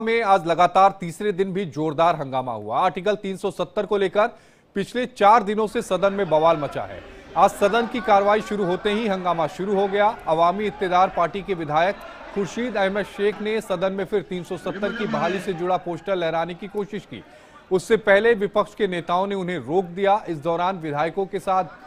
में आज लगातार तीसरे दिन भी जोरदार हंगामा हुआ। आर्टिकल 370 को लेकर पिछले 4 दिनों से सदन में बवाल मचा है। आज सदन की कार्रवाई शुरू होते ही हंगामा शुरू हो गया। अवामी इत्तेदार पार्टी के विधायक खुर्शीद अहमद शेख ने सदन में फिर 370 की बहाली से जुड़ा पोस्टर लहराने की कोशिश की। उससे पहले विपक्ष के नेताओं ने उन्हें रोक दिया। इस दौरान विधायकों के साथ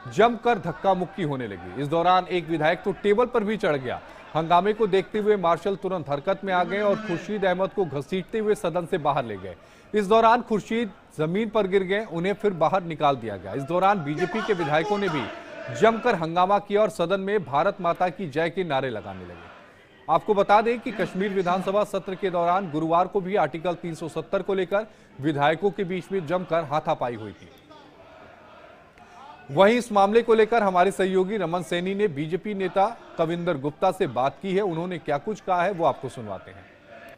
जमकर धक्का मुक्की होने लगी। इस दौरान एक विधायक तो टेबल पर भी चढ़ गया। हंगामे को देखते हुए मार्शल तुरंत हरकत में आ गए और खुर्शीद अहमद को घसीटते हुए सदन से बाहर ले गए। इस दौरान खुर्शीद जमीन पर गिर गए, उन्हें फिर बाहर निकाल दिया गया। इस दौरान बीजेपी के विधायकों ने भी जमकर हंगामा किया और सदन में भारत माता की जय के नारे लगाने लगे। आपको बता दें कि कश्मीर विधानसभा सत्र के दौरान गुरुवार को भी आर्टिकल 370 को लेकर विधायकों के बीच में जमकर हाथापाई हुई थी। वहीं इस मामले को लेकर हमारे सहयोगी रमन सैनी ने बीजेपी नेता कविंदर गुप्ता से बात की है। उन्होंने क्या कुछ कहा है वो आपको सुनवाते हैं।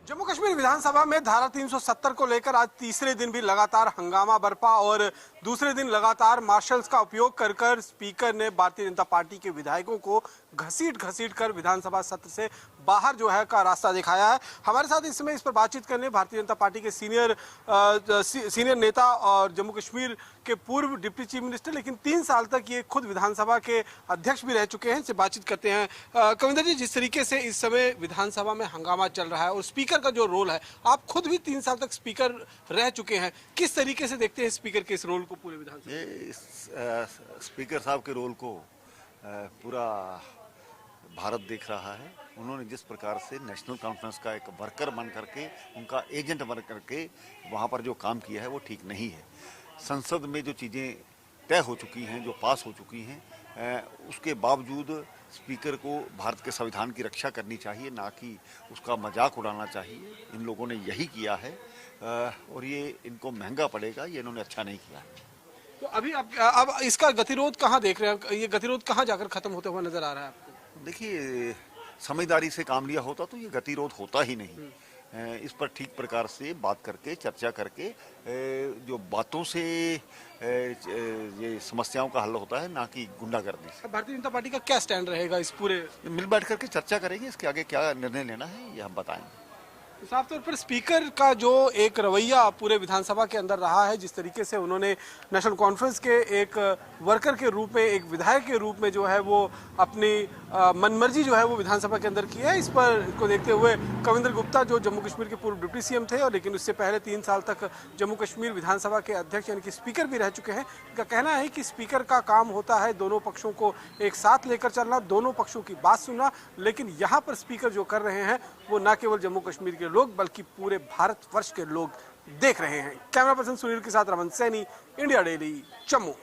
जम्मू कश्मीर विधानसभा में धारा 370 को लेकर आज तीसरे दिन भी लगातार हंगामा बरपा और दूसरे दिन लगातार मार्शल्स का उपयोग कर स्पीकर ने भारतीय जनता पार्टी के विधायकों को घसीट कर विधानसभा सत्र से बाहर जो है का रास्ता दिखाया है। हमारे साथ इस समय इस पर बातचीत करने भारतीय जनता पार्टी के सीनियर नेता और जम्मू कश्मीर के पूर्व डिप्टी चीफ मिनिस्टर, लेकिन 3 साल तक ये खुद विधानसभा के अध्यक्ष भी रह चुके हैं। इनसे बातचीत करते हैं। कविंदर जी, जिस तरीके से इस समय विधानसभा में हंगामा चल रहा है और स्पीकर का जो रोल है, आप खुद भी 3 साल तक स्पीकर रह चुके हैं, किस तरीके से देखते हैं स्पीकर के इस रोल को पूरे विधानसभा? ये स्पीकर साहब के रोल को पूरा भारत देख रहा है। उन्होंने जिस प्रकार से नेशनल कॉन्फ्रेंस का एक वर्कर बन करके, उनका एजेंट बन करके वहाँ पर जो काम किया है वो ठीक नहीं है। संसद में जो चीज़ें तय हो चुकी हैं, जो पास हो चुकी हैं, उसके बावजूद स्पीकर को भारत के संविधान की रक्षा करनी चाहिए, ना कि उसका मजाक उड़ाना चाहिए। इन लोगों ने यही किया है और ये इनको महंगा पड़ेगा। ये इन्होंने अच्छा नहीं किया। तो अभी अब इसका गतिरोध कहाँ देख रहे हैं? ये गतिरोध कहाँ जाकर खत्म होते हुए नजर आ रहा है आपको? देखिए, समझदारी से काम लिया होता तो ये गतिरोध होता ही नहीं। इस पर ठीक प्रकार से बात करके, चर्चा करके, जो बातों से ये समस्याओं का हल होता है, ना कि गुंडागर्दी से। भारतीय जनता पार्टी का क्या स्टैंड रहेगा इस पूरे? मिल बैठ करके चर्चा करेंगे, इसके आगे क्या निर्णय लेना है ये हम बताएंगे। साफ तौर पर स्पीकर का जो एक रवैया पूरे विधानसभा के अंदर रहा है, जिस तरीके से उन्होंने नेशनल कॉन्फ्रेंस के एक वर्कर के रूप में, एक विधायक के रूप में जो है वो अपनी मनमर्जी जो है वो विधानसभा के अंदर की है, इस पर को देखते हुए कविंदर गुप्ता जो जम्मू कश्मीर के पूर्व डिप्टी सीएम थे और लेकिन उससे पहले 3 साल तक जम्मू कश्मीर विधानसभा के अध्यक्ष यानी कि स्पीकर भी रह चुके हैं, इनका कहना है कि स्पीकर का काम होता है दोनों पक्षों को एक साथ लेकर चलना, दोनों पक्षों की बात सुनना। लेकिन यहाँ पर स्पीकर जो कर रहे हैं वो न केवल जम्मू कश्मीर के लोग बल्कि पूरे भारतवर्ष के लोग देख रहे हैं। कैमरा पर्सन सुनील के साथ Raman Saini, India daily, Jammu.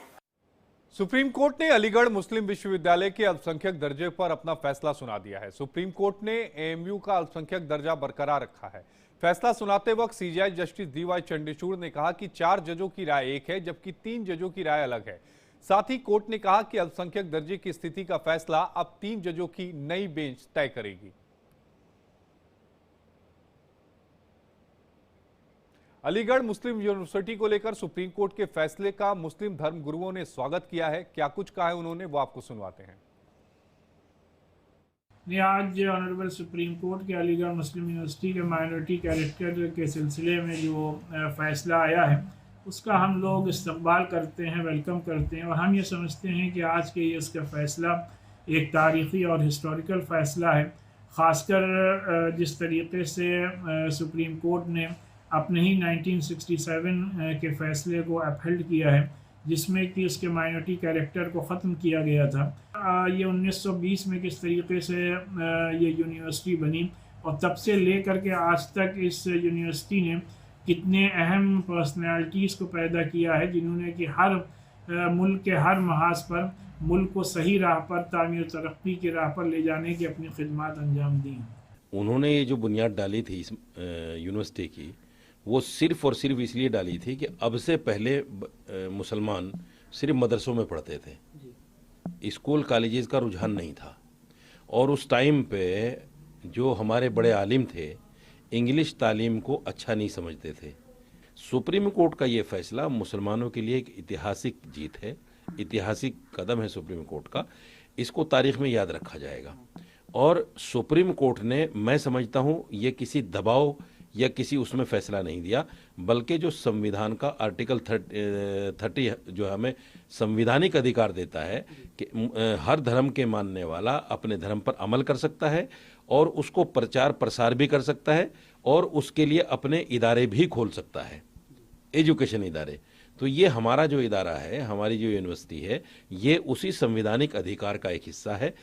Supreme court ने अलीगढ़ मुस्लिम विश्वविद्यालय के अल्पसंख्यक दर्जे पर अपना फैसला सुना दिया है। सुप्रीम कोर्ट ने एएमयू का अल्पसंख्यक दर्जा बरकरार रखा है। फैसला सुनाते वक्त सीजेआई जस्टिस डीवाई चंद्रचूड़ ने कहा कि 4 जजों की राय एक है जबकि 3 जजों की राय अलग है। साथ ही कोर्ट ने कहा कि अल्पसंख्यक दर्जे की स्थिति का फैसला अब 3 जजों की नई बेंच तय करेगी। अलीगढ़ मुस्लिम यूनिवर्सिटी को लेकर सुप्रीम कोर्ट के फैसले का मुस्लिम धर्म गुरुओं ने स्वागत किया है। क्या कुछ कहा है उन्होंने, वो आपको सुनवाते हैं। आज ऑनरेबल सुप्रीम कोर्ट के अलीगढ़ मुस्लिम यूनिवर्सिटी के माइनॉरिटी कैरेक्टर के सिलसिले में जो फैसला आया है उसका हम लोग इस्तकबाल करते हैं, वेलकम करते हैं और हम ये समझते हैं कि आज के इसका फ़ैसला एक तारीख़ी और हिस्टोरिकल फ़ैसला है। ख़ासकर जिस तरीके से सुप्रीम कोर्ट ने अपने ही 1967 के फ़ैसले को अपहेल्ड किया है, जिसमें कि उसके माइनॉरिटी कैरेक्टर को ख़त्म किया गया था। ये 1920 में किस तरीके से ये यूनिवर्सिटी बनी और तब से लेकर के आज तक इस यूनिवर्सिटी ने कितने अहम पर्सनैलिटीज़ को पैदा किया है, जिन्होंने कि हर मुल्क के हर महाज पर मुल्क को सही राह पर, तामीर तरक्की की राह पर ले जाने की अपनी खिदमत अंजाम दी। उन्होंने ये जो बुनियाद डाली थी इस यूनिवर्सिटी की, वो सिर्फ़ और सिर्फ इसलिए डाली थी कि अब से पहले मुसलमान सिर्फ मदरसों में पढ़ते थे, स्कूल कॉलेजेस का रुझान नहीं था। और उस टाइम पे जो हमारे बड़े आलिम थे इंग्लिश तालीम को अच्छा नहीं समझते थे। सुप्रीम कोर्ट का ये फैसला मुसलमानों के लिए एक ऐतिहासिक जीत है, ऐतिहासिक कदम है सुप्रीम कोर्ट का। इसको तारीख़ में याद रखा जाएगा। और सुप्रीम कोर्ट ने, मैं समझता हूँ, ये किसी दबाव या किसी उसमें फैसला नहीं दिया, बल्कि जो संविधान का आर्टिकल 30 जो हमें संविधानिक अधिकार देता है कि हर धर्म के मानने वाला अपने धर्म पर अमल कर सकता है और उसको प्रचार प्रसार भी कर सकता है और उसके लिए अपने इदारे भी खोल सकता है, एजुकेशन इदारे। तो ये हमारा जो इदारा है, हमारी जो यूनिवर्सिटी है, ये उसी संवैधानिक अधिकार का एक हिस्सा है।